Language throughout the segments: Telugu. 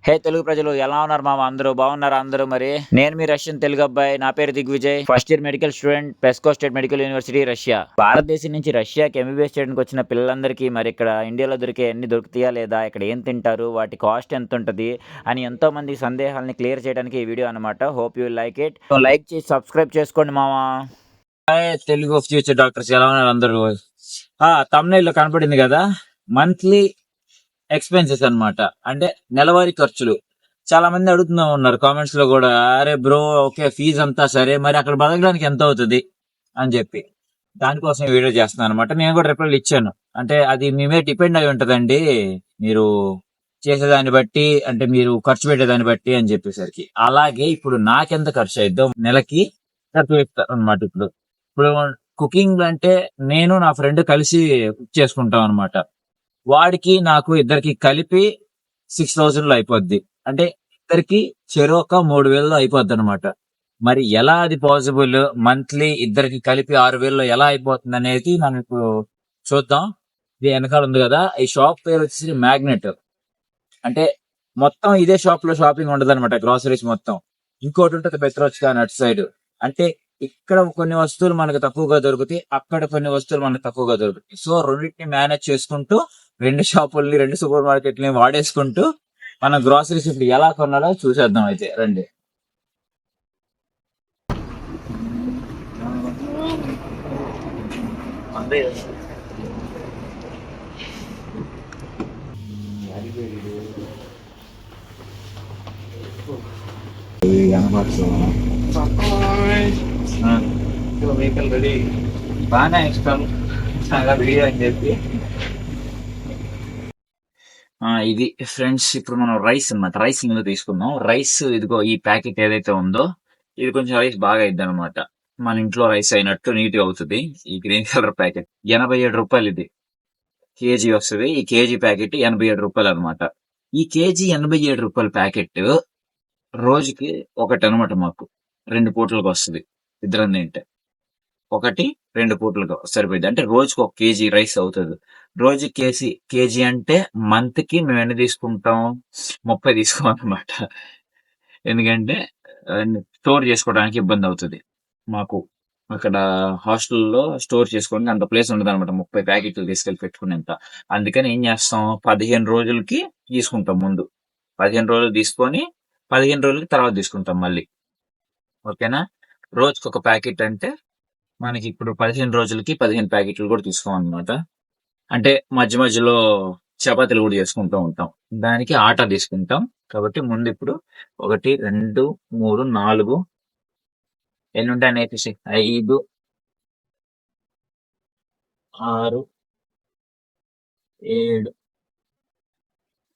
హే తెలుగు ప్రజలు ఎలా ఉన్నారు మామ? అందరూ బాగున్నారా? అందరూ మరి నేను మీ రష్యన్ తెలుగు అబ్బాయి. నా పేరు Digvijay. First year medical student, పెస్కో state medical university, Russia. భారతదేశం నుంచి రష్యాకి ఎంబీబీఎస్ చేయడానికి వచ్చిన పిల్లలందరికీ మరి ఇక్కడ ఇండియాలో దొరికే అన్ని దొరుకుతాయా లేదా, ఇక్కడ ఏం తింటారు, వాటి కాస్ట్ ఎంత ఉంటుంది అని ఎంతో మంది సందేహాలని క్లియర్ చేయడానికి ఈ వీడియో అనమాట. Hope you like it. Like చేసి సబ్స్క్రైబ్ చేసుకోండి మామ. తెలుగు ఫ్యూచర్ డాక్టర్స్ ఎలా ఉన్నారు అందరూ? తమ్నైల్ లో కనపడింది కదా, మంత్లీ ఎక్స్పెన్సెస్ అన్నమాట. అంటే నెలవారీ ఖర్చులు. చాలా మంది అడుగుతూ ఉన్నారు కామెంట్స్ లో కూడా, అరే బ్రో ఓకే ఫీజు అంతా సరే, మరి అక్కడ బతకడానికి ఎంత అవుతుంది అని చెప్పి. దానికోసం ఈ వీడియో చేస్తున్నాను అనమాట. నేను కూడా రిప్లైలు ఇచ్చాను. అంటే అది మీ మీద డిపెండ్ అయి ఉంటదండి, మీరు చేసేదాన్ని బట్టి, అంటే మీరు ఖర్చు పెట్టేదాన్ని బట్టి అని చెప్పేసరికి. అలాగే ఇప్పుడు నాకెంత ఖర్చు అయిద్దో నెలకి ఖర్చు పెడతారు అనమాట. ఇప్పుడు ఇప్పుడు కుకింగ్ అంటే నేను నా ఫ్రెండ్ కలిసి కుక్ చేసుకుంటాం అనమాట. వాడికి నాకు ఇద్దరికి కలిపి 6,000 లో అయిపోద్ది. అంటే ఇద్దరికి చెరొక 3,000 అయిపోద్ది అనమాట. మరి ఎలా అది పాసిబుల్? మంత్లీ ఇద్దరికి కలిపి 6,000 ఎలా అయిపోతుంది అనేది మనం ఇప్పుడు చూద్దాం. ఇది వెనకాల ఉంది కదా, ఈ షాప్ పేరు వచ్చేసి మ్యాగ్నెట్. అంటే మొత్తం ఇదే షాప్ లో షాపింగ్ ఉండదు అనమాట, గ్రాసరీస్ మొత్తం. ఇంకోటి ఉంటుంది పెత్రోచ్కా నట్ సైడ్. అంటే ఇక్కడ కొన్ని వస్తువులు మనకు తక్కువగా దొరుకుతాయి, అక్కడ కొన్ని వస్తువులు మనకు తక్కువగా దొరుకుతాయి. సో రెండింటిని మేనేజ్ చేసుకుంటూ రెండు షాపుల్ని, రెండు సూపర్ మార్కెట్ని వాడేసుకుంటూ మన గ్రాసరీస్ ఇప్పుడు ఎలా కొనాలో చూసేద్దాం. అయితే రండి. వెహికల్ రెడీ, బాగానే ఇష్టం చాలా వీడియో అని చెప్పి. ఇది ఫ్రెండ్స్, ఇప్పుడు మనం రైస్ అన్నమాట. రైస్ ముందు తీసుకుందాం. రైస్ ఇదిగో ఈ ప్యాకెట్ ఏదైతే ఉందో, ఇది కొంచెం రైస్ బాగా అయింది అనమాట. మన ఇంట్లో రైస్ అయినట్టు నీట్ గా అవుతుంది. ఈ గ్రీన్ కలర్ ప్యాకెట్ 87 రూపాయలు, ఇది కేజీ వస్తుంది. ఈ కేజీ ప్యాకెట్ 87 రూపాయలు అనమాట. ఈ కేజీ 87 రూపాయల ప్యాకెట్ రోజుకి ఒకటి అనమాట. మాకు 2 పూటలకు వస్తుంది. ఇద్దరం తింటే ఒకటి 2 పూటలకు సరిపోయింది. అంటే రోజుకి 1 కేజీ రైస్ అవుతుంది. రోజు కేజీ అంటే మంత్ కి మేము ఎన్ని తీసుకుంటాం? 30 తీసుకోం అనమాట. ఎందుకంటే స్టోర్ చేసుకోవడానికి ఇబ్బంది అవుతుంది మాకు. అక్కడ హాస్టల్లో స్టోర్ చేసుకోవడానికి అంత ప్లేస్ ఉండదు అనమాట, 30 ప్యాకెట్లు తీసుకెళ్లి పెట్టుకునేంత. అందుకని ఏం చేస్తాం, 15 రోజులకి తీసుకుంటాం. ముందు 15 రోజులు తీసుకొని 15 రోజులకి తర్వాత తీసుకుంటాం మళ్ళీ. ఓకేనా? రోజుకి ఒక ప్యాకెట్ అంటే మనకి ఇప్పుడు 15 రోజులకి 15 ప్యాకెట్లు కూడా తీసుకోమన్నమాట. అంటే మధ్య మధ్యలో చపాతీలు కూడా చేసుకుంటూ ఉంటాం. దానికి ఆటా తీసుకుంటాం. కాబట్టి ముందు ఇప్పుడు 1, 2, 3, 4 ఎన్ని ఉంటాయి నేర్పిస్తే 5, 6, 7,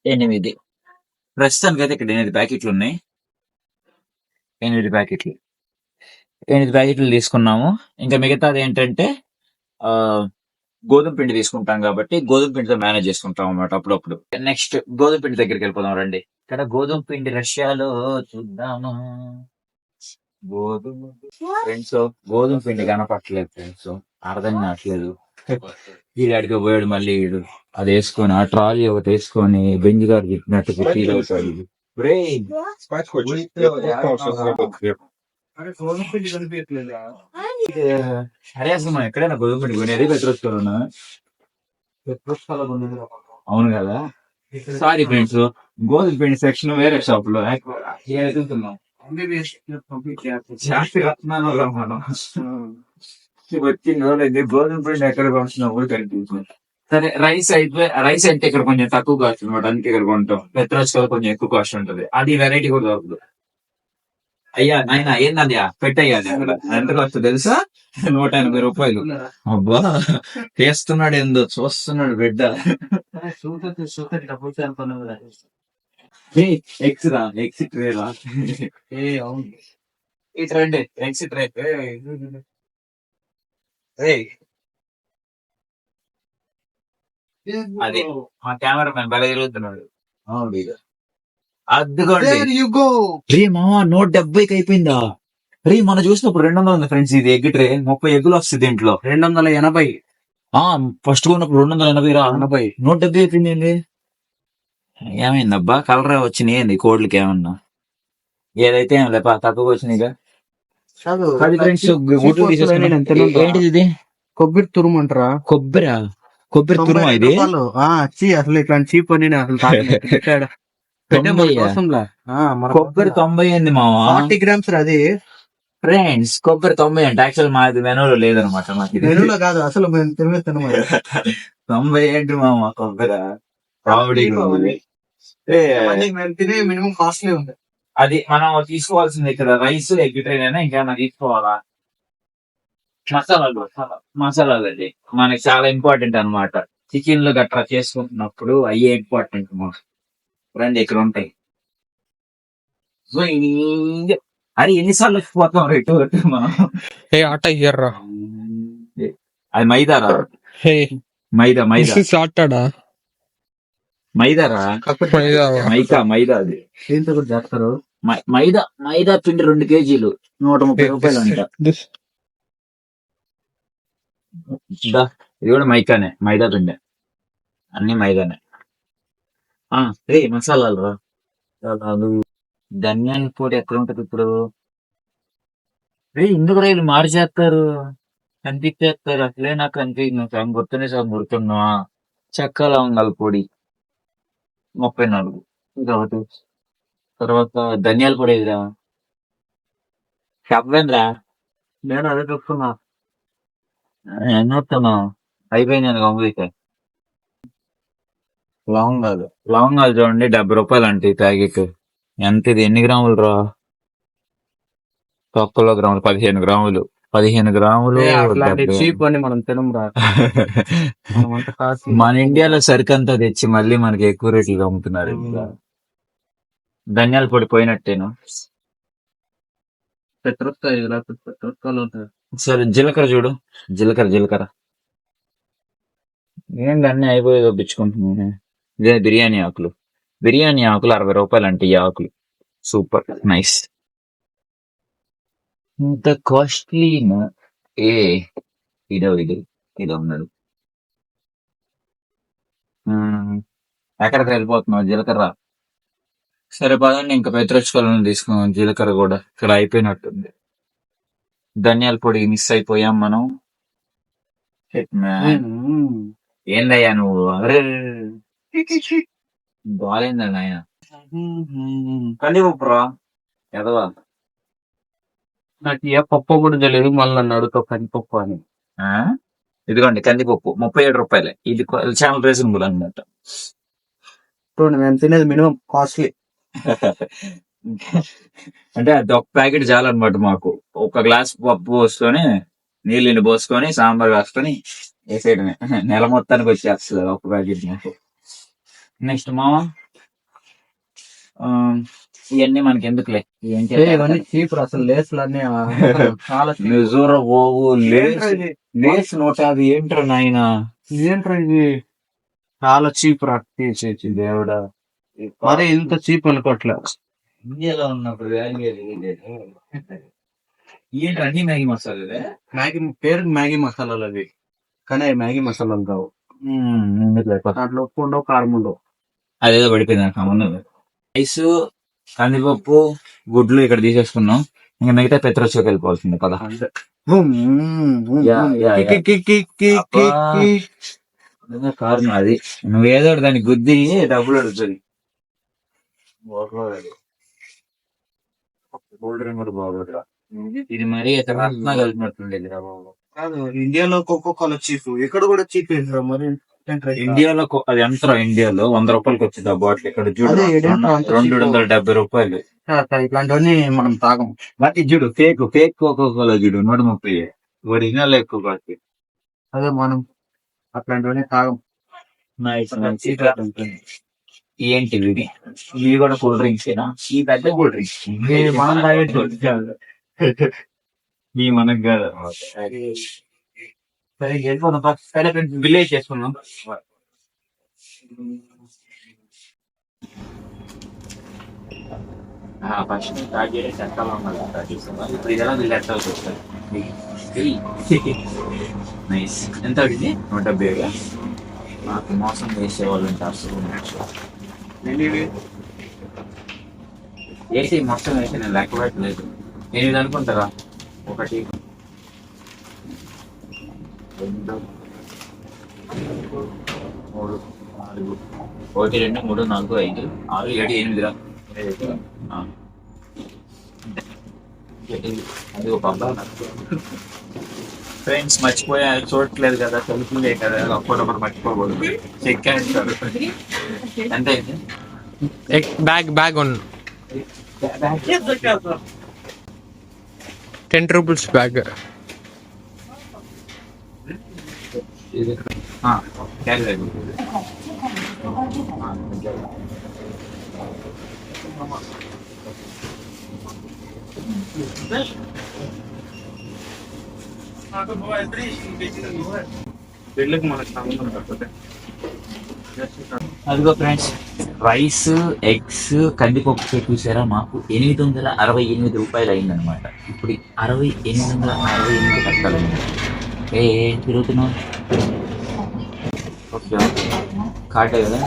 8. ప్రస్తుతానికి అయితే ఇక్కడ 8 ప్యాకెట్లు ఉన్నాయి. 8 ప్యాకెట్లు తీసుకున్నాము. ఇంకా మిగతాది ఏంటంటే గోధుమ పిండి తీసుకుంటాం కాబట్టి గోధుమ పిండితో మేనేజ్ చేసుకుంటాం అన్నమాట అప్పుడప్పుడు. నెక్స్ట్ గోధుమ పిండి దగ్గరికి వెళ్ళిపోదాం రండి. ఇక్కడ గోధుమ పిండి రష్యాలో చూద్దాము. ఫ్రెండ్స్ గోధుమ పిండి కనపట్టలేదు ఫ్రెండ్స్, అర్థం కావట్లేదు. వీడాడికి పోయాడు మళ్ళీ. వీడు అది వేసుకొని, ఆ ట్రాలీ ఒకటి వేసుకొని బెంజ్ గారు చెప్పినట్టు ఫీల్ అవుతాడు. అరే అసలు మనం ఎక్కడైనా గోధుమ పిండి కొనేది పెట్రోల్. అవును కదా, సారీ ఫ్రెండ్స్. గోధుమ పిండి సెక్షన్ వేరే షాప్ లో ఎదుగుతున్నాం. జాస్తి రత్నాలు మనం వచ్చిన రోజు గోధుమ పిండి ఎక్కడ కొంటున్నాం కూడా కనిపించింది. సరే రైస్ అంటే ఇక్కడ కొంచెం తక్కువ కాస్ట్ అనమాట, అందుకే ఇక్కడ కొంటాం. పెట్రోల్ కొంచెం ఎక్కువ కాస్ట్ ఉంటది. అది వెరైటీ కూడా దొరకదు. అయ్యా నాయన ఏందయ్యా పెట్టయ్యాది అక్కడ. ఎంత కాస్ట్ తెలుసా? 180 రూపాయలు. అబ్బా చేస్తున్నాడు, ఏందో చూస్తున్నాడు బిడ్డ. ఎక్సిట్ రేరా ఇటు రండి. ఎక్సిట్ రే అది మా కెమెరా మ్యాన్ బల తిరుగుతున్నాడు. అద్దుకోండి. రే మామా 170కి అయిపోయిందా? రే మనం చూసినప్పుడు 200 ఉంది ఫ్రెండ్స్. ఇది ఎగ్ ట్రే 30 ఎగ్గులు వస్తుంది దీంట్లో. 280. ఫస్ట్ కొన్నప్పుడు 280 రా. 170 అయిపోయింది ఏంది? ఏమైందబ్బా కలర్ వచ్చినాయి ఏంది కోడ్లకి ఏమన్నా? ఏదైతే ఏం లేపా తక్కువ వచ్చినాయిగా. కాదు అది ఫ్రెండ్స్ గుడ్లు తీసేసుకున్నా. ఏంటిది ఇది? కొబ్బరి తురుము అంటారా? కొబ్బరి కొబ్బరి తురుమా ఇది? అసలు ఇట్లాంటి చీప్ అని నేను అసలు పెట్టే మన 90. కోసంలా. మన కొబ్బరి 90 ఏంది మావా? 40 grams అది ఫ్రెండ్స్ కొబ్బరి 90 అంటే యాక్చువల్ మాది మెనూలో లేదనమాట. మాకు ఇది మెనూలో కాదు, అసలు మేము తినము. 90 ఏంటి మామ కొబ్బరి కామెడీ. మేము తినే మినిమం కాస్ట్లీ ఉంది. అది మనం తీసుకోవాల్సింది ఇక్కడ రైస్ ఎగ్ ట్రైన్ అయినా ఇంకేమైనా తీసుకోవాలా? మసాలాలు అది మనకి చాలా ఇంపార్టెంట్ అన్నమాట. చికెన్ లో గట్రా చేసుకుంటున్నప్పుడు అయ్యే ఇంపార్టెంట్ మాకు. రండి ఇక్కడ ఉంటాయి. అరే ఎన్నిసార్లు వచ్చిపోతాం రేటు మనం. Hey, Atta here. అది మైదారా? Hey, maida this is Atta. మైదారా? మైదా అది దీంతో కూడా చేస్తారు. మైదా పిండి 2 kgs 130 రూపాయలు అంట. ఇది కూడా మైదా పిండి, అన్ని మైదానే. రే మసాలాలు రా. ధనియాల పొడి ఎక్కడ ఉంటది ఇప్పుడు? రే ఇందుకు రైలు మార్చేస్తారు, కనిపించేస్తారు. అసలే నాకు సగం గుర్తునే సగం గుర్తున్నా. చెక్క లవంగాల పొడి 34 ఇది ఒకటి. తర్వాత ధనియాల పొడి ఇదిరా. చెప్పవేంద్రా? నేను అదే చెప్తున్నా. ఎన్నొస్తున్నా అయిపోయింది నేను గంగులైతే. లవంగాలు చూడండి 70 రూపాయలు అంటే ఈ ప్యాకెట్. ఎంత ఇది? ఎన్ని గ్రాములు రా? తొక్కలో గ్రాములు 15 గ్రాములు. 15 గ్రాములు అట్లాంటి చీప్ అని మనం తినం రా. మన ఇండియాలో సరికంతా తెచ్చి మళ్ళీ మనకి ఎక్కువ రేట్లు అమ్ముతున్నారు. ధనియాల పొడి పోయినట్టేను. సరే జీలకర్ర చూడు. జీలకర్ర ఏంటి అన్ని అయిపోయి పంపించుకుంటున్నాను. ఇదే బిర్యానీ ఆకులు 60 రూపాయలు అంటే ఈ ఆకులు. Super nice. ఇంత కాస్ట్లీనా? ఇదో ఉన్నాడు. ఎక్కడికి వెళ్ళిపోతున్నావు? జీలకర్ర సరే పదండి ఇంకా పెద్దరచ్చుకోవాలని తీసుకున్నాం. జీలకర్ర కూడా ఇక్కడ అయిపోయినట్టుంది. ధనియాల పొడి మిస్ అయిపోయాం మనం. ఏందయ్యా నువ్వు? అరే బాగాలేందండి ఆయన. కందిపప్పు రా ఎదవా. నాకు ఏ పప్పు కూడా తెలియదు, మళ్ళీ నన్ను అడుగుతావు కందిపప్పు అని. ఇదిగోండి కందిపప్పు 37 రూపాయలే. ఇది చాలా రీజనబుల్ అనమాట. మేము తినేది మినిమం కాస్ట్లీ. అంటే అది ఒక ప్యాకెట్ చాలన్నమాట మాకు. ఒక గ్లాస్ పప్పు పోసుకొని నీళ్ళని పోసుకొని సాంబార్ కాసుకొని వేసేయడమే. నెల మొత్తానికి వచ్చేస్తుంది ఒక ప్యాకెట్ మాకు. నెక్స్ట్ మామ ఇవన్నీ మనకి ఎందుకులే. ఇవన్నీ చీప్ అసలు. లేసులు అన్ని చాలా నిజూర పోవు. లేస్ 150 ఏంట్రా నాయన? ఏంట్రా ఇది? చాలా చీప్ రా. దేవుడా మరి ఇంత చీప్ అనుకోవట్లే. ఇండియాలో ఉన్నప్పుడు ఏంటి అన్ని మ్యాగీ మసాలాలే? పేరు మ్యాగీ మసాలాలు అవి, కానీ మ్యాగీ మసాలాలు కావు. దాంట్లో ఉప్పు ఉండవు, కారం ఉండవు. అదేదో పడిపోయింది నాకు. రైస్, కందిపప్పు, గుడ్లు ఇక్కడ తీసేసుకున్నాం. ఇంకా మిగతా పెత్తరచ్చుకి వెళ్ళిపోవాల్సింది కదా. కారణం అది. నువ్వేదో దాన్ని గుద్ది డబ్బులు అడుగుతుంది. ఇది మరీ రత్న కలిపినట్టుండేది రా బాబు. కాదు, ఇండియాలో కోకోకోలా చీప్, ఇక్కడ కూడా చీప్ ఏంట్రా మరి? ఇండియాలో అది ఎంత? ఇండియాలో 100 రూపాయలకి వచ్చింది ఆ బాటిల్. ఇక్కడ చూడు 270 రూపాయలు. ఇట్లాంటివన్నీ మనం తాగం. మరి చూడు ఫేక్ కోకోకోలా చూడు 130. ఒరిజినల్ ఎక్కువ బాటి. అదే మనం అట్లాంటివన్నీ తాగం. ఏంటి ఇవి కూడా కూల్ డ్రింక్స్. ఈ పెద్ద కూల్ డ్రింక్స్ మనం ఈ మనకు కాదు. సరే వెళ్ళిపోదాం. విలేజ్ చేసుకున్నాం. ఫస్ట్ స్టార్ట్ చేయడం చట్టాలు ఉన్నారు. ఇప్పుడు ఇదెలా వీళ్ళు ఎట్టాల్సి వస్తుంది. నైస్. ఎంత అడిగింది? 170. నాకు మోసం చేసే వాళ్ళు ఉంటారు. ఏసీ మొత్తం వేసి నేను లెక్క పెట్టలేదు. 8 అనుకుంటారా? 1 2 3 4 1 2 3 4 5 6 7 8 రా. అది ఒక ఫ్రెండ్స్ మర్చిపోయా, చూడట్లేదు కదా, తెలుపులే కదా, అప్పుడు మర్చిపోకూడదు. చెక్ అంటారు. ఎంత అయింది? Bag 10 rupees bag. క్యారీ పెళ్ళికి మనకు సంబంధం కాకపోతే అదిగో ఫ్రెండ్స్, రైస్, ఎగ్స్, కందిపప్పు చూసారా, మాకు 868 రూపాయలు అయిందనమాట. ఇప్పుడు 868 కట్టాలి. తిరుగుతున్నావు? ఓకే, కార్డే కదా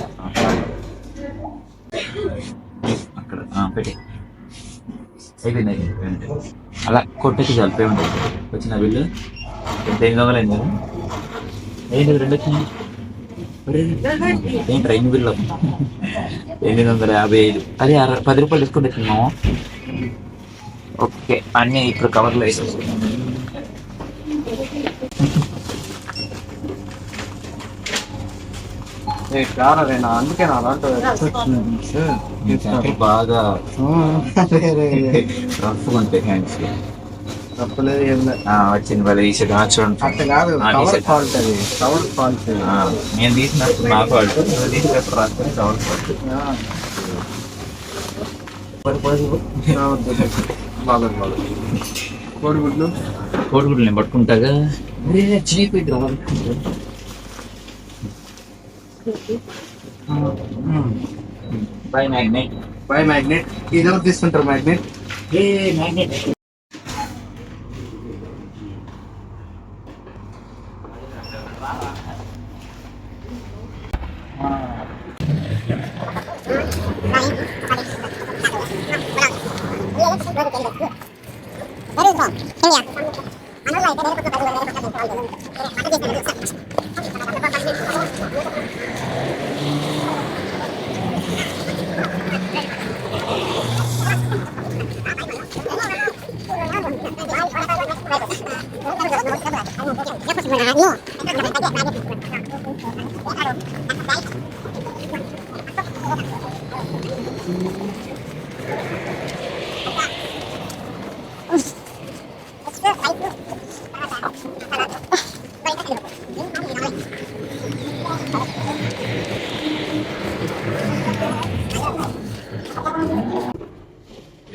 అక్కడ పెట్టి అయిపోయింది. అలా కొట్టేసి చాలు, పేమెంట్ వచ్చిన బిల్లు. 800 అయింది కదా. 2 వచ్చినాయి. ఏంటి 2 బిల్లు? 855. అదే 10 రూపాయలు డిస్కౌంట్ వచ్చినాము. ఓకే, అన్నీ ఇప్పుడు కవర్లో వేసేసి అందుకే బాగా రఫ్ ఉంటాయి హ్యాండ్స్. తప్పలేదు, ఏం లేదు. వచ్చింది వాళ్ళ ఈ షర్ట్ చూడండి. అట్లా కాదు, కవర్ ఫాల్ట్ అది, కవర్ ఫాల్ట్. నేను తీసినప్పుడు నా ఫాల్ట్, తీసినప్పుడు రాసుకొని కవర్ ఫాల్ట్. కోడిగుడ్లు నేను పట్టుకుంటాగా. By magnet. By magnet. ఇది ఎవరు తీసుకుంటారు మ్యాగ్నెట్? మ్యాగ్నెట్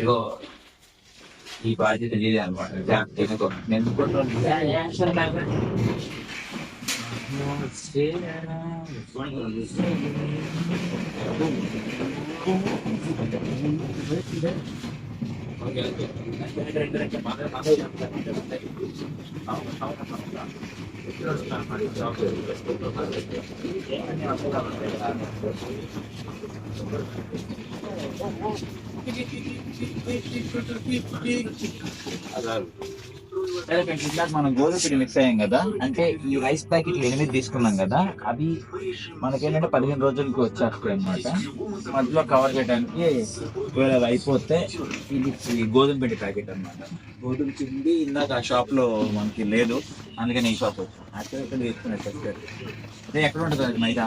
ఇగో ఈ బాధ్యత నీదే అనమాట. మనం గోధుమ పిండి మిక్స్ అయ్యాం కదా, అంటే ఈ రైస్ ప్యాకెట్లు 8 తీసుకున్నాం కదా, అవి మనకేంటంటే 15 రోజులకి వచ్చేస్తాయి అనమాట. మధ్యలో కవర్ చేయడానికి ఒకవేళ అయిపోతే ఇది గోధుమ పిండి ప్యాకెట్ అనమాట. గోధుమ పిండి ఇందాక ఆ షాప్ లో మనకి లేదు, అందుకని ఈ షాప్ వచ్చాం. అక్కడ తీసుకున్నట్టు అదే ఎక్కడ ఉంటుంది అది మైదా,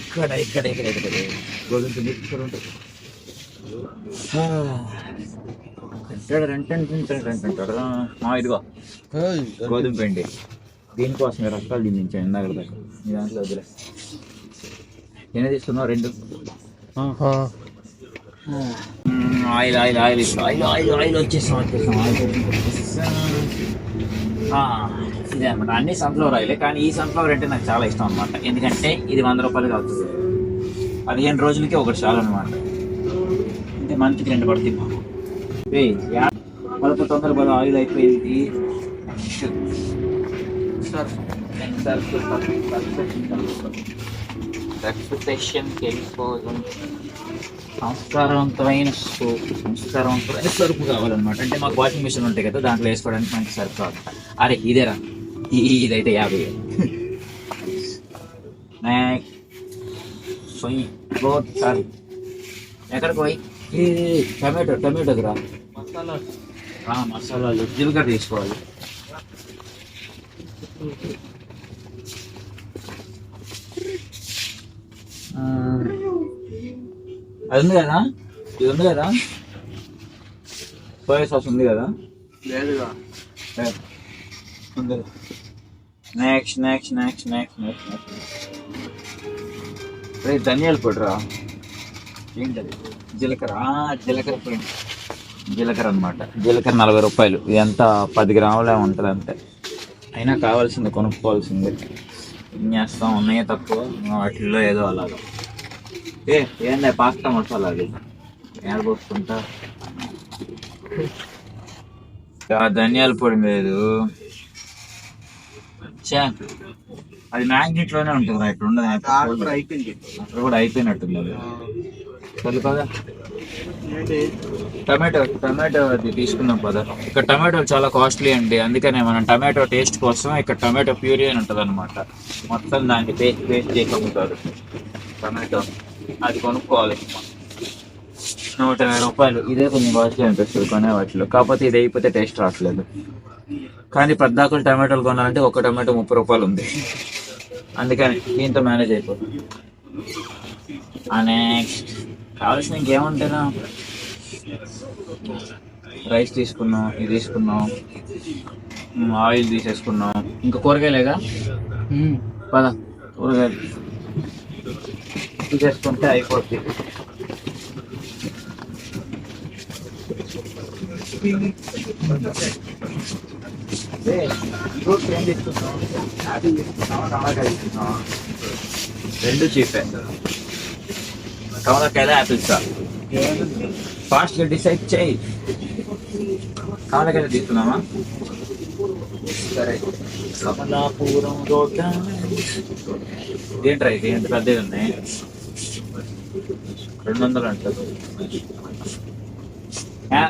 ఇక్కడ ఇక్కడ ఇక్కడ ఇక్కడ గోధుమ పిండి ఇక్కడ ఉంటుంది. ఇదిగో గోధుమ పిండి, దీనికోసం రకాలు దించాను ఇందాక దాకా. మీ దాంట్లో వదిలే. ఎన్ని తీసుకున్నావు? 2. Oil oil oil oil oil oil వచ్చేసాం. ఇదే అనమాట, అన్ని సన్ఫ్లవర్ ఆయిలే, కానీ ఈ సన్ఫ్లవర్ అంటే నాకు చాలా ఇష్టం అనమాట. ఎందుకంటే ఇది 100 రూపాయలకి అవుతుంది. 15 రోజులకి ఒకటి చాలు అనమాట. అంటే మంత్కి 2 పడుతుంది మాకు. తొందర ఆయిల్ అయిపోయింది. సర్ఫ్ వెళ్ళిపోదు. సంస్కారవంతమైన సరుకు కావాలన్నమాట. అంటే మాకు వాషింగ్ మిషన్ ఉంటాయి కదా, దాంట్లో వేసుకోవడానికి మంచి సరుకు కావాలి. అరే ఇదేరా, ఇదైతే 50. సారీ ఎక్కడికి పోయి టమాటోకి రా. మసాలాలు జీలకర్ర తీసుకోవాలి. అది ఉంది కదా, ఇది ఉంది కదా, సోయా సాస్ ఉంది కదా. లేదుగా. నెక్స్ట్ ధనియాల పొడి రా. ఏంటది? జీలకర్ర పొడి. జీలకర్ర అనమాట. జీలకర్ర 40 రూపాయలు. ఇది ఎంత 10 గ్రాములే ఉంటుంది అంతే. అయినా కావాల్సింది, కొనుక్కోవాల్సింది. ఏం చేస్తాం, ఉన్నాయో తక్కువ, వాటిల్లో ఏదో అలాగా. ఏందా పాస్తా మసాలా అది ఏడబోసుకుంటా. ధనియాల పొడి లేదు, అది మ్యాగ్నెట్ లోనే ఉంటుంది. ఇక్కడ ఉండదు, అక్కడ కూడా అయిపోయినట్టుంది అది. సరే కదా, టమాటో అది తీసుకుందాం పదా. ఇక్కడ టమాటోలు చాలా కాస్ట్లీ అండి, అందుకనే మనం టమాటో టేస్ట్ కోసం ఇక్కడ టమాటో ప్యూరీ అని ఉంటుంది అనమాట. మొత్తం దాన్ని పేస్ట్ చేసి అమ్ముతారు టమాటో. అది కొనుక్కోవాలి. 120 రూపాయలు. ఇదే కొంచెం కాస్ట్లీ అనిపిస్తుంది కొనే వాటిలో, కాకపోతే ఇది అయిపోతే టేస్ట్ రావట్లేదు. కానీ పద్దాకులు టమాటోలు కొనాలంటే ఒక టమాటో 30 రూపాయలు ఉంది, అందుకని దీంతో మేనేజ్ అయిపోతుంది. నెక్స్ట్ కావాల్సిన ఇంకేముంటేనా, రైస్ తీసుకున్నాం, ఇది తీసుకున్నాం, ఆయిల్ తీసేసుకున్నాం. ఇంకా కూరగాయలేగా పద, కూరగాయలు తీసేసుకుంటే అయిపోద్ది. రెండు చీపే, కమలకాయలు యాపిల్స్. ఫాస్ట్గా డిసైడ్ చేయి. కమలకాయలు తీసుకున్నామా? సరే. కమలాపురం రోడ్ ఏంట్రా ఇది, ఎంత పెద్దవి ఉన్నాయి. 200 అంటారు.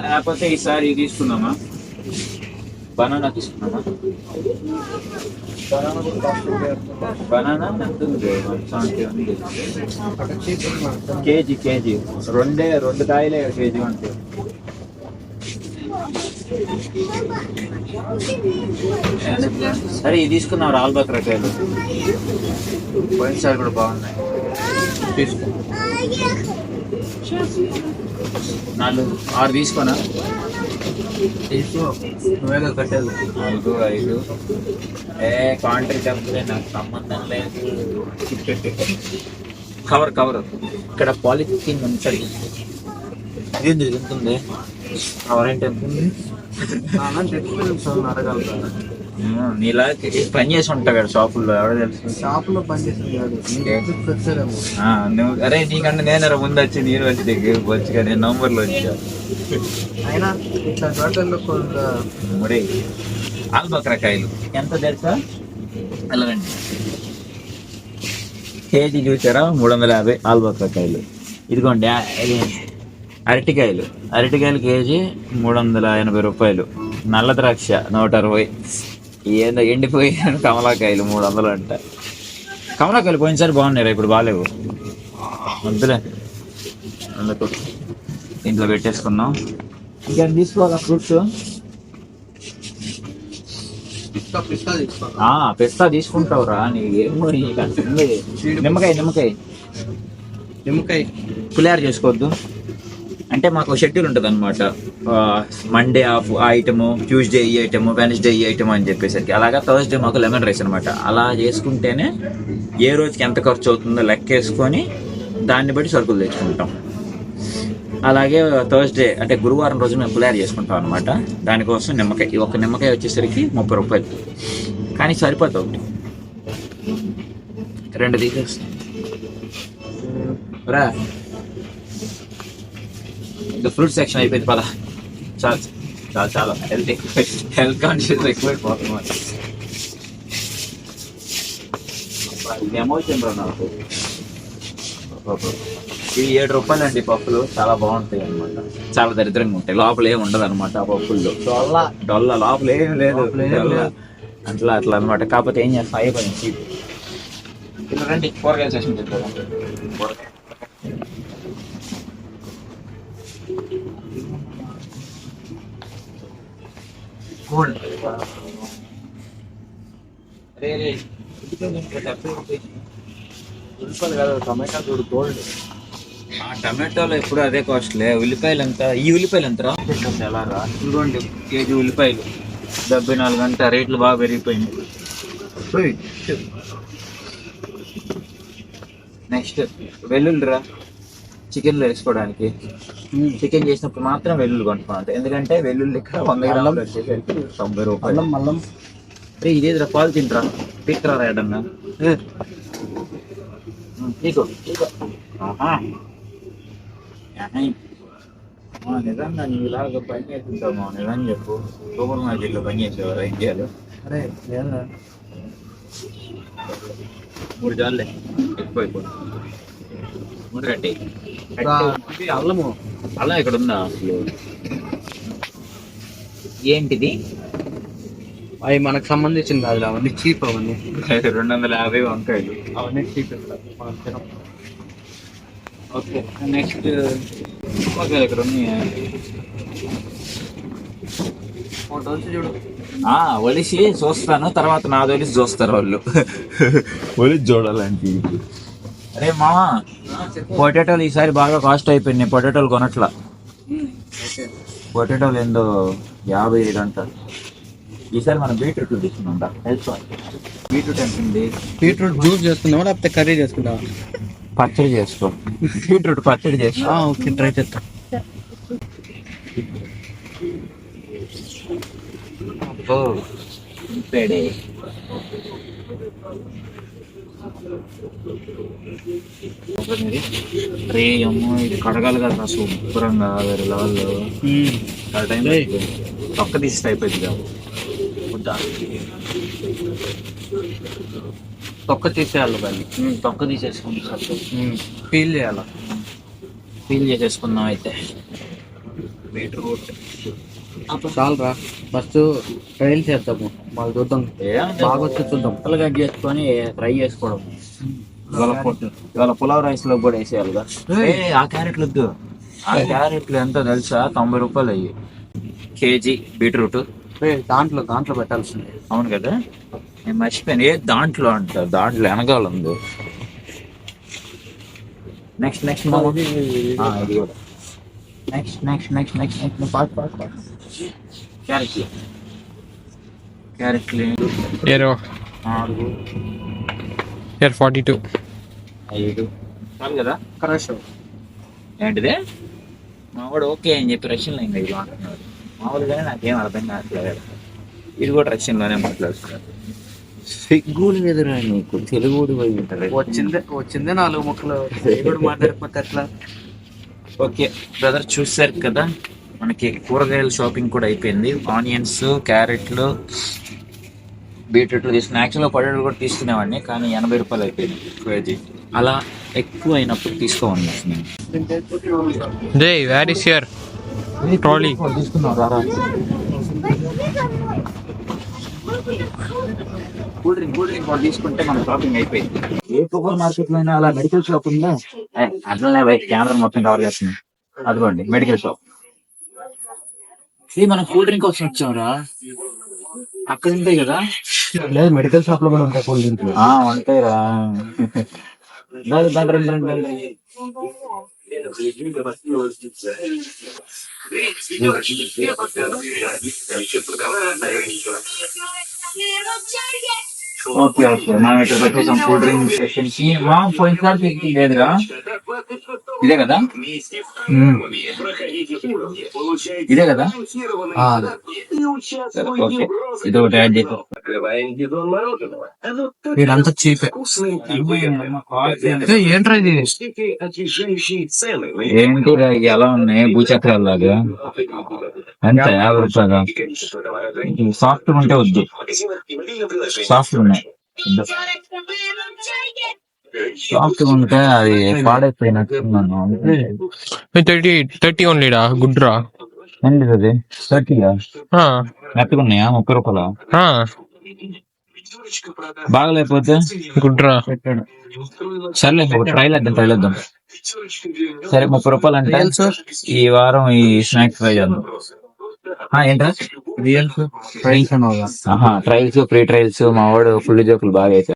లేకపోతే ఈసారి ఇది తీసుకున్నామా, బనానా తీసుకున్నామా? బనానా ఎంత ఉంది? 170 ఉంది. కేజీ 2 కాయలే కేజీ ఉంటాయి. సరే ఇది తీసుకున్నాం, ఆల్బక్రకాయలు. పోయినసారి కూడా బాగున్నాయి, తీసుకో. 4-6 తీసుకోనా? నువ్వేగా కట్టేది. 4, 5. కాంట్రీ డబ్బులే, నాకు సంబంధం లేదు. కవర్ ఇక్కడ పాలిథిన్ మంచిది. ఇది ఉంటుంది. కవర్ ఏంటి ఎంత ఉంది? అడగలుగుతాను. నీలా పని చేసి ఉంటావు కదా షాపుల్లో, ఎవడో తెలుసు. షాపులో పని చేసింది. అరే నీకంటే నేను ముందు వచ్చి నేను వచ్చి దగ్గర వచ్చి నేను నవంబర్లో వచ్చా. మరి ఆల్బక్రకాయలు ఎంత తెలుసా? వెళ్ళండి, కేజీ చూసారా? 350 ఆల్బక్రకాయలు. ఇదిగోండి అరటికాయలు కేజీ 380 రూపాయలు. నల్ల ద్రాక్ష 160. ఏందో ఎండిపోయి కమలాకాయలు 300 అంట. కమలాకాయలు పోయినసారి బాగున్నాయి, ఇప్పుడు బాగాలేవు. వద్దులే, అందుకు ఇంట్లో పెట్టేసుకున్నాం. ఇంకా తీసుకోవాలా ఫ్రూట్స్? పిస్తా తీసుకుంటావురా? నీకేమో నిమ్మకాయ పులిహార చేసుకోవద్దు అంటే మాకు షెడ్యూల్ ఉంటుంది అనమాట. మండే ఆఫ్ ఆ ఐటము, ట్యూస్డే ఈ ఐటము, వెన్స్డే ఈ ఐటమ్ అని చెప్పేసరికి, అలాగా థర్స్డే మాకు లెమన్ రైస్ అనమాట. అలా చేసుకుంటేనే ఏ రోజుకి ఎంత ఖర్చు అవుతుందో లెక్కేసుకొని దాన్ని బట్టి సరుకులు తెచ్చుకుంటాం. అలాగే థర్స్డే అంటే గురువారం రోజు మేము పులిహార చేసుకుంటాం అనమాట. దానికోసం నిమ్మకాయ, ఒక నిమ్మకాయ వచ్చేసరికి 30 రూపాయలు. కానీ సరిపోతుంది, 2 తీసేస్తాం రా. ఇంకా ఫ్రూట్ సెక్షన్ అయిపోయింది, పద. చాలా హెల్త్ కాన్షియస్ ఎక్కువైపోతుంది. ఎమోషన్ రా నాకు. ఇవి 7 రూపాయలు అండి పప్పులు, చాలా బాగుంటాయి అనమాట. చాలా దరిద్రంగా ఉంటాయి, లోపల ఏమి ఉండదు అనమాట ఆ పప్పుల్లో. డొల్ల లోపల ఏం లేదు, డొల్ల. అట్లా అట్లా అనమాట. కాకపోతే ఏం చేస్తాం, అయిపోయింది చీప్. ఇలా రండి కూరగాయల సెషన్ చెప్తాను. ఉల్లిపాయలు కాదు, టమాటా చూడు గోల్డ్. ఆ టమాటోలో ఎప్పుడు అదే కాస్ట్లే. ఉల్లిపాయలు ఎంత, ఈ ఉల్లిపాయలు ఎంతరా? ఎలారా ఇదిగోండి, కేజీ ఉల్లిపాయలు 74 గంట. రేట్లు బాగా పెరిగిపోయింది. నెక్స్ట్ వెల్లుల్లిరా, చికెన్లో వేసుకోవడానికి. చికెన్ చేసినప్పుడు మాత్రం వెల్లుల్లి కొనుక్కోవాలి, ఎందుకంటే వెల్లుల్లి ఇక్కడ 100 గ్రాములు వచ్చేసరికి 90 రూపాయలు. మళ్ళీ ఇదేదిరా పాలు తింటరా, పీక్కరా ఏడన్నా నిజంగా నీలాగా పని చేస్తుంటావు. నిజం చెప్పు, సూపర్ మార్కెట్లో పని చేసేవారు ఇండియాలో? అరే లేదా 3 జాలే ఎక్కువైపోయింది. 3 కట్టి అల్లము. అల్లం ఇక్కడ ఉందా అసలు? ఏంటిది? అవి మనకు సంబంధించింది కాదు, అవన్నీ చీప్. అవన్నీ 250 వంకాయలు, అవన్నీ చీప్. ఓకే. నెక్స్ట్ వంకాయలు ఇక్కడ ఉన్నాయా? చూడు, ఒలిసి చూస్తాను, తర్వాత నాది ఒలిసి చూస్తారు వాళ్ళు. ఒలిసి చూడాలంటే. అరే మామా, పొటాటోలు ఈసారి బాగా కాస్ట్ అయిపోయినాయి. పొటాటోలు కొనట్లా. పొటాటోలు ఏందో 55 అంట. ఈసారి మనం బీట్రూట్లు తీసుకున్నాం. బీట్రూట్ ఎంత ఉంది? బీట్రూట్ జ్యూస్ చేసుకుందామా లేకపోతే కర్రీ చేసుకుందామా? పచ్చడి చేసుకో, బీట్రూట్ పచ్చడి చేసుకో. ఓకే, ట్రై చేద్దాం. పేడే రే అమ్మో, ఇది కడగాలి కదా శుభ్రంగా. వేరే లెవెల్లో టైం తొక్క తీసి అయిపోయింది కదా. తొక్క తీసేయాలి దాన్ని. తొక్క తీసేసుకుంటాం, పీల్ చేయాలి. పీల్ చేసేసుకుందాం. అయితే బీట్రూట్ చాలరా, ఫస్ట్ ట్రైల్ చేద్దాము, మాకు చూద్దాం. బాగా వచ్చి చూద్దాం. ముక్కలు కట్ చేసుకొని ఫ్రై చేసుకోవడం. ఇవాళ పులావ్ రైస్ లో కూడా వేసేయాలిగా. ఆ క్యారెట్లు వద్దు, ఆ క్యారెట్లు ఎంత తెలుసా? 90 రూపాయలు అయ్యి కేజీ బీట్రూట్. దాంట్లో పెట్టాల్సింది. అవును కదా, నేను మర్చిపోయాను. దాంట్లో అంట, దాంట్లో వెనకాల ఉంది. నెక్స్ట్ నెక్స్ట్ ఇది కూడా next next next next next క్యారెట్లు. క్యారెట్లు 42. 5 చాలు కదా. కరెక్ట్. ఏంటిదే మా వాడు ఓకే అని చెప్పి రష్యన్లో ఇంకా ఇది అంటున్నాడు. మామూలుగానే నాకేం అర్థం కావట్లేదు. ఇది కూడా రష్యన్లోనే మాట్లాడుతున్నారు. సిగ్గు లేదురా నీకు, తెలుగు వచ్చిందే 4 ముక్కలు మాట్లాడిపోతే ఎట్లా? ఓకే బ్రదర్, చూసారు కదా, మనకి కూరగాయల షాపింగ్ కూడా అయిపోయింది. ఆనియన్స్, క్యారెట్లు, బీట్రూట్లు తీసుకున్నా. యాక్చువల్గా పొటాటోలు కూడా తీసుకునేవాడిని, కానీ 80 రూపాయలు అయిపోయింది కేజీ. అలా ఎక్కువ అయినప్పుడు తీసుకోవాలి. Jay, where is your trolley? తీసుకున్నారా? కూల్ డ్రింక్ కూడా తీసుకుంటే మన షాపింగ్ అయిపోయింది. ఏ సూపర్ మార్కెట్ లో అయినా అలా మెడికల్ షాప్ ఉందా? అట్లనే కెమెరా మొత్తం కవర్ చేస్తుంది. అదిగోండి మెడికల్ షాప్. మనం కూల్ డ్రింక్ వచ్చి వచ్చావురా, అక్కడ ఉంటాయి కదా. లేదు, మెడికల్ షాప్ లో కూడా ఉంటాయి కూల్ డ్రింక్. ఉంటాయిరా. ఓకే ఓకే, మనం ఇక్కడ పెట్టేసాం కూల్ డ్రింక్ సెషన్ కి. పోయినసారి లేదురా, ఇదే కదా, ఇదే కదా. ఓకే, ఇది ఒకటి యాడ్ చేద్దాం. వీడంతా చీపే. ఏంట్రా ఇది? ఏంటిరా ఎలా ఉన్నాయి భూచక్రాలు లాగా? అంతే 50 రూపాయలు. సాఫ్ట్ ఉంటే వద్దు, సాఫ్ట్ ఉన్నాయి. సాఫ్ట్ ఉంటే అది పాడైపోయినట్టున్నాను. 30 ఓన్లీడా గుడ్రా. ఏంటి అది 30 మెత్తగా ఉన్నాయా? 30 రూపాయలు బాగలేకపోతే గుడ్రా. సర్లే ఒక ట్రైల్ వేద్దాం. సరే 30 రూపాయలు అంటే ఈ వారం ఈ స్నాక్స్ ట్రై చేద్దాం. ఏంట్రా ట్రైల్స్ ఫ్రీ ట్రైల్స్ మా వాడు ఫుల్ జోకులు బాగా అయితే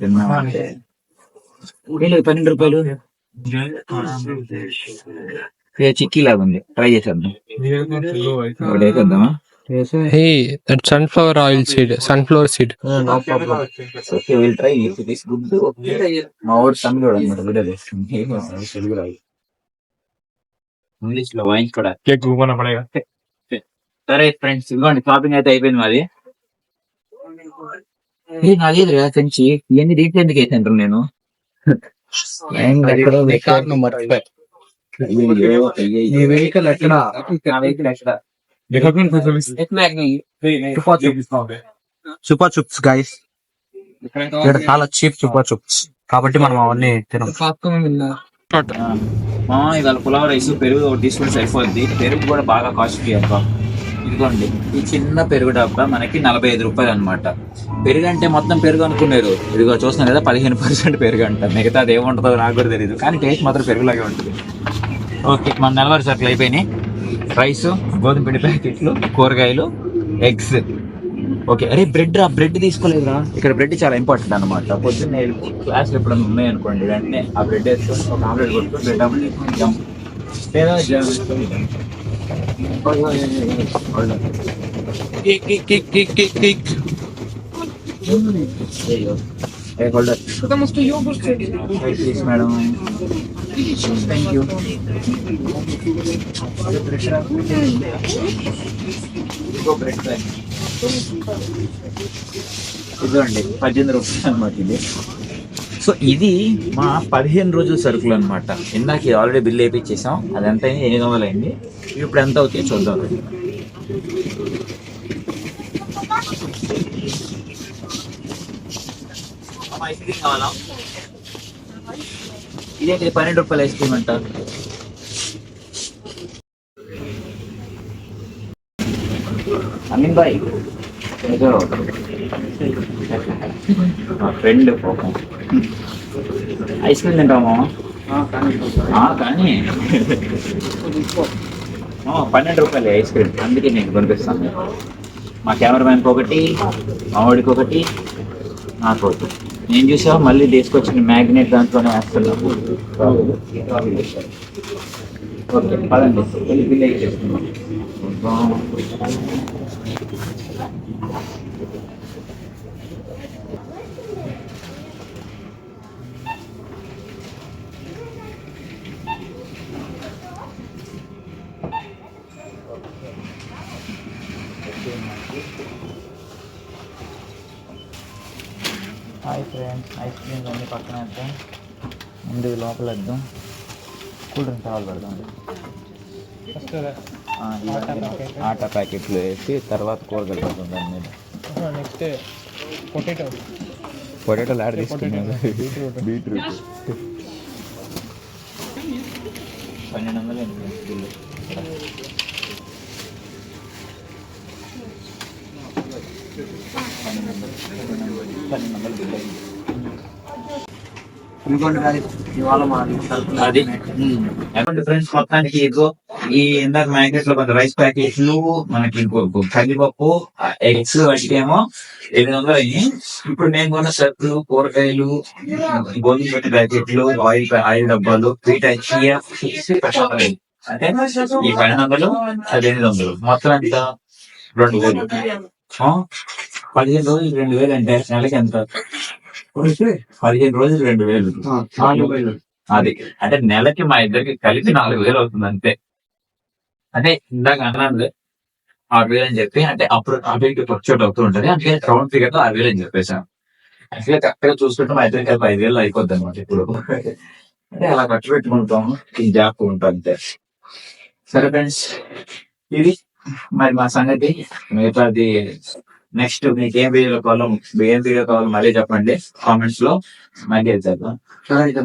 తిన్నా అంటే 12 రూపాయలు చిక్కీ లాగా ఉంది. ట్రై చేసేద్దాం. ఒకటి వేసేద్దామా? Hey that sunflower oil seed, sunflower seed. Okay will try this good. మా వాడు తమిళ అనమాట. వీడియో తెలుగు రాదు, ఇంగ్లీష్ లో వాయించుకోవడానికి. సరే ఫ్రెండ్స్, ఇదిగోండి షాపింగ్ అయితే అయిపోయింది మాది. నాదేదిరా సంచి ఇవన్నీ దీంట్లో ఎందుకు వేసాను నేను? సూపర్ చుప్స్ గైస్, ఇక్కడ చాలా చీప్ సూపర్ చుప్స్ కాబట్టి మనం అవన్నీ తినం. ఇవాళ పులావ్ రైస్ పెరుగు ఒకటి తీసుకుని సరిపోద్ది. పెరుగు కూడా బాగా కాస్ట్లీ అబ్బా. ఇదిగోండి ఈ చిన్న పెరుగు డబ్బా మనకి 45 రూపాయలు అనమాట. పెరుగు అంటే మొత్తం పెరుగు అనుకున్నారు. ఇదిగో చూస్తున్నారు కదా 15% పెరుగు అంట. మిగతా అది ఏముంటుందో నాకు కూడా తెలియదు, కానీ టేస్ట్ మాత్రం పెరుగులాగే ఉంటుంది. ఓకే, మన నెలవారీ సరుకులు అయిపోయినాయి. రైస్, గోధుమ పిండి ప్యాకెట్లు, కూరగాయలు, ఎగ్స్. ఓకే, అరే బ్రెడ్ తీసుకోలేదురా. ఇక్కడ బ్రెడ్ చాలా ఇంపార్టెంట్ అనమాట. పొద్దున్నే క్లాస్లో ఎప్పుడన్నా ఉన్నాయనుకోండి, వెంటనే ఆ బ్రెడ్ వేసుకొని ఒక ఆమ్లెట్ కొట్టుకొని బ్రెడ్ ఆమ్లెట్ లేదా జామ్ వేసుకొని మేడం. Thank you. ఇదండి 18 రూపాయలు అనమాట ఇది. సో ఇది మా 15 రోజుల సరుకులు అనమాట. ఇందాక ఆల్రెడీ బిల్ వేయించేసాం, అదంతా 800 అయింది. ఇప్పుడు ఎంత అవుతాయి చూద్దాం. ఐస్ క్రీమ్ కావాలా? ఇదేంటి 12 రూపాయలు ఐస్ క్రీమ్ అంట. అమీన్ బాయ్ ఏదో మా ఫ్రెండ్ పాపం ఐస్ క్రీమ్ తింటామా? కానీ 12 రూపాయలు ఐస్ క్రీమ్, అందుకే నేను కొనిపిస్తాను. మా కెమెరామ్యాన్కి ఒకటి, మా వాడికి ఒకటి, నాకు ఒకటి. నేను చూసా మళ్ళీ తీసుకొచ్చిన మ్యాగ్నెట్ దాంట్లోనే వేస్తున్నాను. ఓకే పదండి, వెళ్ళి బిల్ అయితే చేసుకున్నాం. హాయ్ ఫ్రెండ్స్, ఐస్ క్రీమ్ అన్నీ పక్కన వేద్దాం. ముందు లోపల వేద్దాం. కూల్ డ్రింక్ కావాలి పెడదాం. ఆటా ప్యాకెట్లు వేసి తర్వాత కూరగాయలు పెడతాం దాని మీద. నెక్స్ట్ పొటాటోలు యాడ్ తీసుకున్నాను. Beetroot 1200 bill. అది ఫ్రెండ్స్ మొత్తానికి ఇదిగో ఈ ఇందాక మ్యాకెట్ లో కొంత రైస్ ప్యాకెట్లు, మనకి కందిపప్పు, ఎగ్స్ వాటికేమో 800 అయ్యి. ఇప్పుడు నేను కొన్న సరుకులు, కూరగాయలు, గోధుమ పిండి ప్యాకెట్లు, ఆయిల్ డబ్బాలు, అంటే ఈ 1200 అది 800, మొత్తం ఎంత 2000. 15 రోజులు 2000 అంటే నెలకి ఎంత? 15 రోజులు 2000. అది అంటే నెలకి మా ఇద్దరికి కలిపి 4000 అవుతుంది అంతే. అంటే ఇందాక అన్నాను 6000 అని చెప్పి, అంటే అప్పుడు అభికి పర్చోట్ అవుతూ ఉంటది, అంటే రౌండ్ ఫిగర్ లో 6000 అని చెప్పేసాను. యాక్చువల్గా కరెక్ట్ గా చూసుకుంటే మా ఇద్దరికి కలిపి 5000 అయిపోద్ది అనమాట. ఇప్పుడు అంటే అలా ఖర్చు పెట్టుకుంటాము, ఈ జాబ్ ఉంటాం అంతే. సరే ఫ్రెండ్స్, ఇది మరి మా సంగతి. మిగతాది నెక్స్ట్ మీకు ఏం వీడియో కావాలో మళ్ళీ చెప్పండి కామెంట్స్ లో, మళ్ళీ చేద్దాం.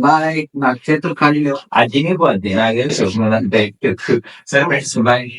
బాయ్. నాకు చేతులు ఖాళీ లేవు. అది తినిపోద్ది నాకు తెలుసు. సరే ఫ్రెండ్స్, బాయ్.